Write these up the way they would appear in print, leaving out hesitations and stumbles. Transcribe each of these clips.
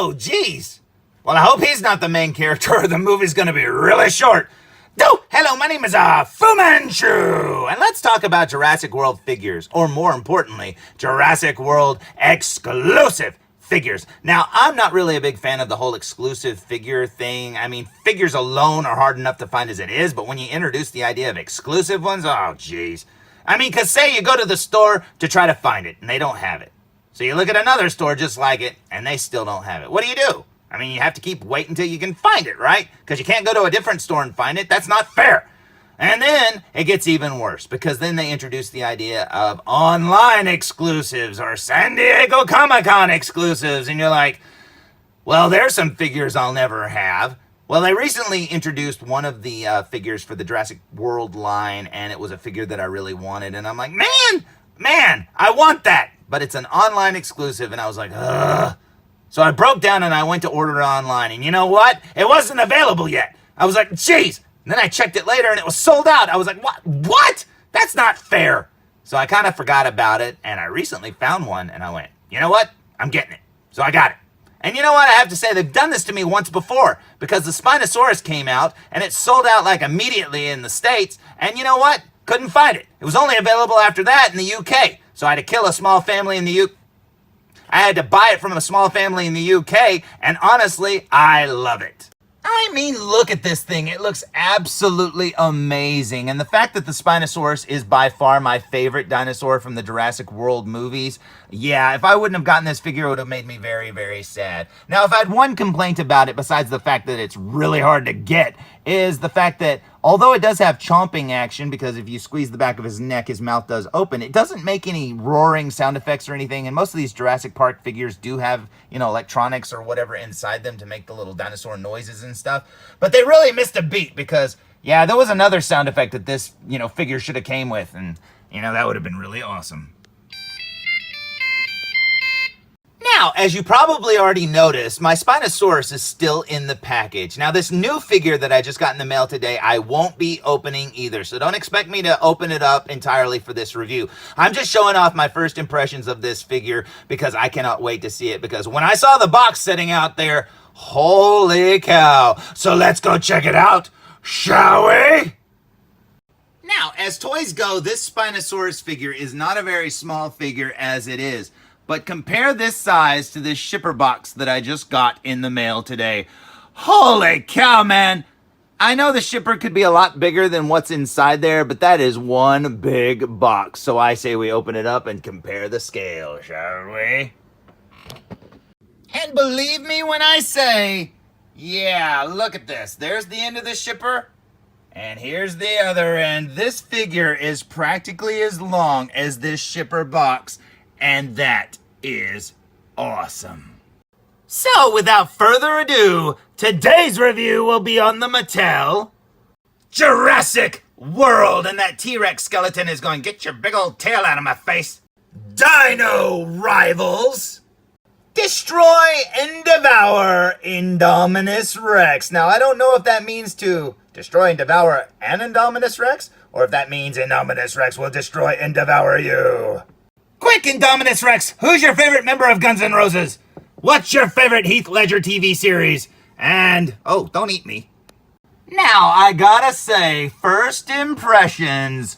Oh, geez. Well, I hope he's not the main character or the movie's gonna be really short. Hello, my name is Fu Manchu, and let's talk about Jurassic World figures, or more importantly, Jurassic World exclusive figures. Now, I'm not really a big fan of the whole exclusive figure thing. I mean, figures alone are hard enough to find as it is, but when you introduce the idea of exclusive ones, oh, geez. I mean, because say you go to the store to try to find it, and they don't have it. So you look at another store just like it, and they still don't have it. What do? I mean, you have to keep waiting until you can find it, right? Because you can't go to a different store and find it. That's not fair. And then it gets even worse, because then they introduce the idea of online exclusives or San Diego Comic-Con exclusives. And you're like, well, there's some figures I'll never have. Well, they recently introduced one of the figures for the Jurassic World line, and it was a figure that I really wanted. And I'm like, man, I want that. But it's an online exclusive, and I was like, ugh. So I broke down and I went to order it online. And you know what? It wasn't available yet. I was like, geez. And then I checked it later and it was sold out. I was like, what? What? That's not fair. So I kind of forgot about it. And I recently found one and I went, you know what? I'm getting it. So I got it. And you know what? I have to say, they've done this to me once before, because the Spinosaurus came out and it sold out like immediately in the States. And you know what? Couldn't find it. It was only available after that in the UK. So I had to kill a small family in the UK. I had to buy it from a small family in the UK, and honestly, I love it. I mean, look at this thing. It looks absolutely amazing. And the fact that the Spinosaurus is by far my favorite dinosaur from the Jurassic World movies, yeah, if I wouldn't have gotten this figure, it would have made me very, very sad. Now, if I had one complaint about it, besides the fact that it's really hard to get, is the fact that although it does have chomping action, because if you squeeze the back of his neck, his mouth does open, it doesn't make any roaring sound effects or anything. And most of these Jurassic Park figures do have, electronics or whatever inside them to make the little dinosaur noises and stuff. But they really missed a beat, because, yeah, there was another sound effect that this, figure should have came with. And, that would have been really awesome. Now, as you probably already noticed, my Spinosaurus is still in the package. Now, this new figure that I just got in the mail today, I won't be opening either. So don't expect me to open it up entirely for this review. I'm just showing off my first impressions of this figure because I cannot wait to see it. Because when I saw the box sitting out there, holy cow. So let's go check it out, shall we? Now, as toys go, this Spinosaurus figure is not a very small figure as it is. But compare this size to this shipper box that I just got in the mail today. Holy cow, man. I know the shipper could be a lot bigger than what's inside there, but that is one big box. So I say we open it up and compare the scale, shall we? And believe me when I say, yeah, look at this. There's the end of the shipper, and here's the other end. This figure is practically as long as this shipper box, and that is awesome. So, without further ado, today's review will be on the Mattel Jurassic World, and that T-Rex skeleton is going, get your big old tail out of my face. Dino Rivals. Destroy and Devour Indominus Rex. Now, I don't know if that means to destroy and devour an Indominus Rex, or if that means Indominus Rex will destroy and devour you. Quick, Indominus Rex, who's your favorite member of Guns N' Roses? What's your favorite Heath Ledger TV series? And, oh, don't eat me. Now, I gotta say, first impressions,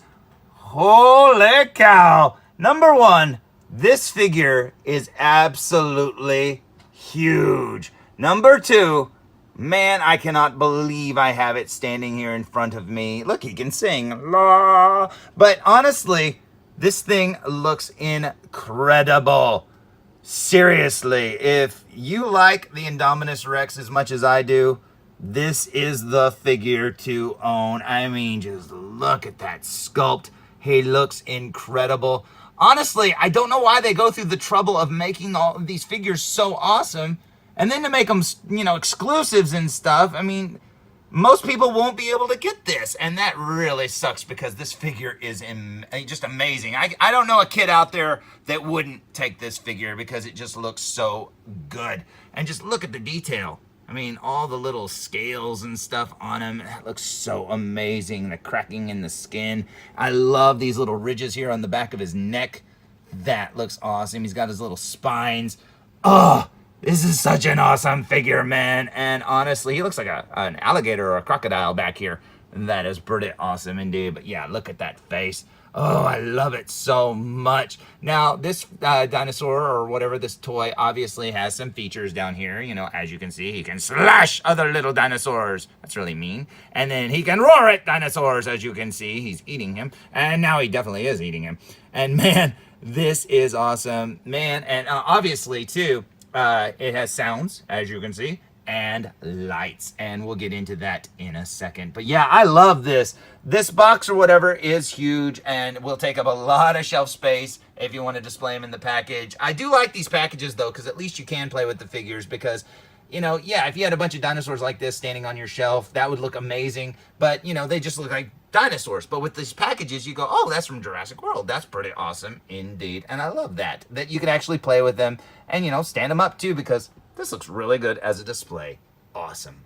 holy cow. Number one, this figure is absolutely huge. Number two, man, I cannot believe I have it standing here in front of me. Look, he can sing, la. But honestly, this thing looks incredible. Seriously, if you like the Indominus Rex as much as I do, this is the figure to own. I mean, just look at that sculpt. He looks incredible. Honestly, I don't know why they go through the trouble of making all of these figures so awesome, and then to make them, exclusives and stuff. I mean, most people won't be able to get this, and that really sucks because this figure is just amazing. I don't know a kid out there that wouldn't take this figure because it just looks so good. And just look at the detail. I mean, all the little scales and stuff on him, that looks so amazing. The cracking in the skin. I love these little ridges here on the back of his neck. That looks awesome. He's got his little spines. Oh, This is such an awesome figure, man. And honestly, he looks like an alligator or a crocodile back here. And that is pretty awesome indeed. But yeah, look at that face. Oh, I love it so much. Now, this dinosaur or whatever, this toy obviously has some features down here. You know, as you can see, he can slash other little dinosaurs. That's really mean. And then he can roar at dinosaurs, as you can see. He's eating him. And now he definitely is eating him. And man, this is awesome. Man, and obviously, too, it has sounds, as you can see, and lights, and we'll get into that in a second. But yeah, I love this. This box or whatever is huge and will take up a lot of shelf space if you want to display them in the package. I do like these packages though, because at least you can play with the figures, because you know, yeah, if you had a bunch of dinosaurs like this standing on your shelf, that would look amazing. But, you know, they just look like dinosaurs. But with these packages, you go, oh, that's from Jurassic World. That's pretty awesome indeed. And I love that you can actually play with them and, you know, stand them up too, because this looks really good as a display. Awesome.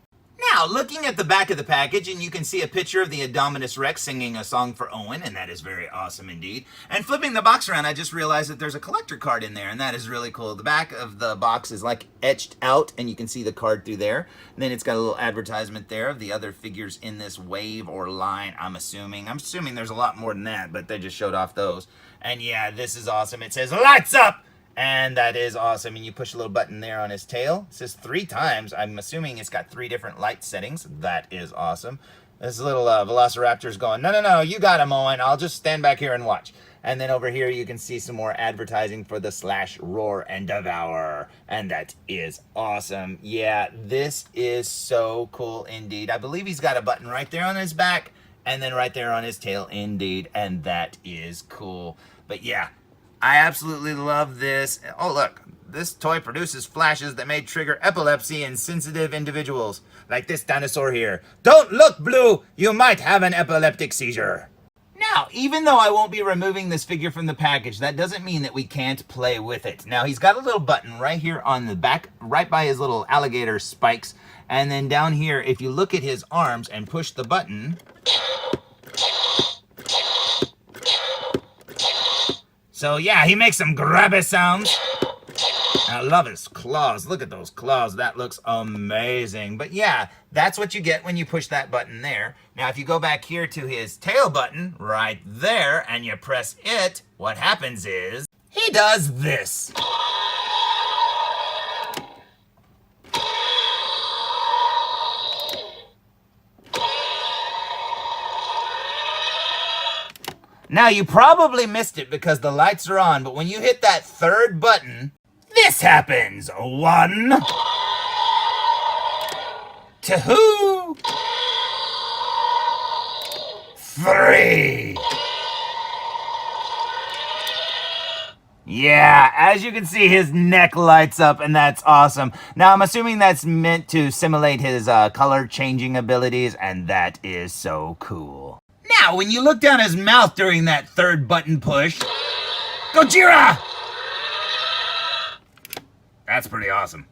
Now, looking at the back of the package, and you can see a picture of the Indominus Rex singing a song for Owen, and that is very awesome indeed. And flipping the box around, I just realized that there's a collector card in there, and that is really cool. The back of the box is like etched out, and you can see the card through there. And then it's got a little advertisement there of the other figures in this wave or line, I'm assuming. I'm assuming there's a lot more than that, but they just showed off those. And yeah, this is awesome. It says, "Lights up!" And that is awesome. And you push a little button there on his tail. It says 3 times. I'm assuming it's got 3 different light settings. That is awesome. This little Velociraptor's going, no, no, no, you got him, Owen. I'll just stand back here and watch. And then over here you can see some more advertising for the slash, roar, and devour. And that is awesome. Yeah, this is so cool indeed. I believe he's got a button right there on his back and then right there on his tail indeed. And that is cool. But yeah, I absolutely love this. Oh, look, this toy produces flashes that may trigger epilepsy in sensitive individuals, like this dinosaur here. Don't look, Blue! You might have an epileptic seizure. Now, even though I won't be removing this figure from the package, that doesn't mean that we can't play with it. Now, he's got a little button right here on the back, right by his little alligator spikes. And then down here, if you look at his arms and push the button, so yeah, he makes some grabby sounds. I love his claws. Look at those claws. That looks amazing. But yeah, that's what you get when you push that button there. Now, if you go back here to his tail button right there and you press it, what happens is he does this. Now, you probably missed it because the lights are on, but when you hit that third button, this happens. 1, 2, 3. Yeah, as you can see, his neck lights up, and that's awesome. Now, I'm assuming that's meant to simulate his color changing abilities, and that is so cool. Now, when you look down his mouth during that third button push, Gojira! That's pretty awesome.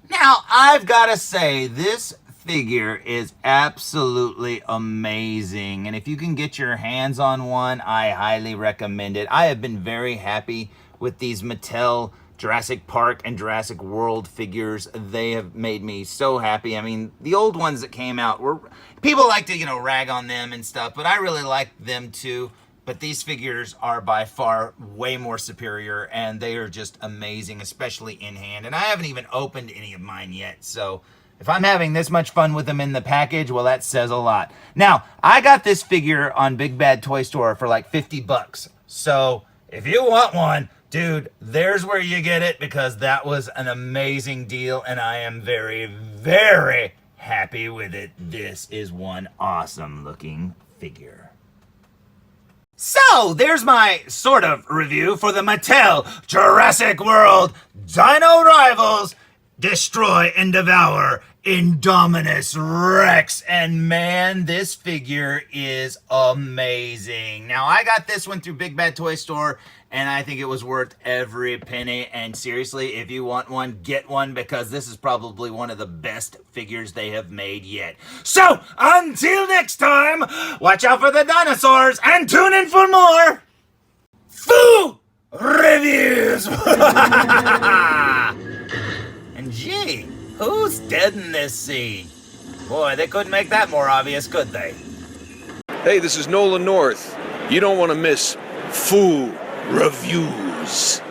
Now, I've got to say, this figure is absolutely amazing. And if you can get your hands on one, I highly recommend it. I have been very happy with these Mattel Jurassic Park and Jurassic World figures. They have made me so happy. I mean, the old ones that came out were, people like to, you know, rag on them and stuff, but I really like them too. But these figures are by far way more superior, and they are just amazing, especially in hand. And I haven't even opened any of mine yet, so if I'm having this much fun with them in the package, well, that says a lot. Now, I got this figure on Big Bad Toy Store for like 50 bucks. So if you want one, dude, there's where you get it, because that was an amazing deal, and I am very, very happy with it. This is one awesome looking figure. So, there's my sort of review for the Mattel Jurassic World Dino Rivals Destroy and Devour Indominus Rex. And man, this figure is amazing. Now, I got this one through Big Bad Toy Store, and I think it was worth every penny. And seriously, if you want one, get one, because this is probably one of the best figures they have made yet. So, until next time, watch out for the dinosaurs and tune in for more food reviews. Who's dead in this scene? Boy, they couldn't make that more obvious, could they? Hey, this is Nolan North. You don't want to miss Full Reviews.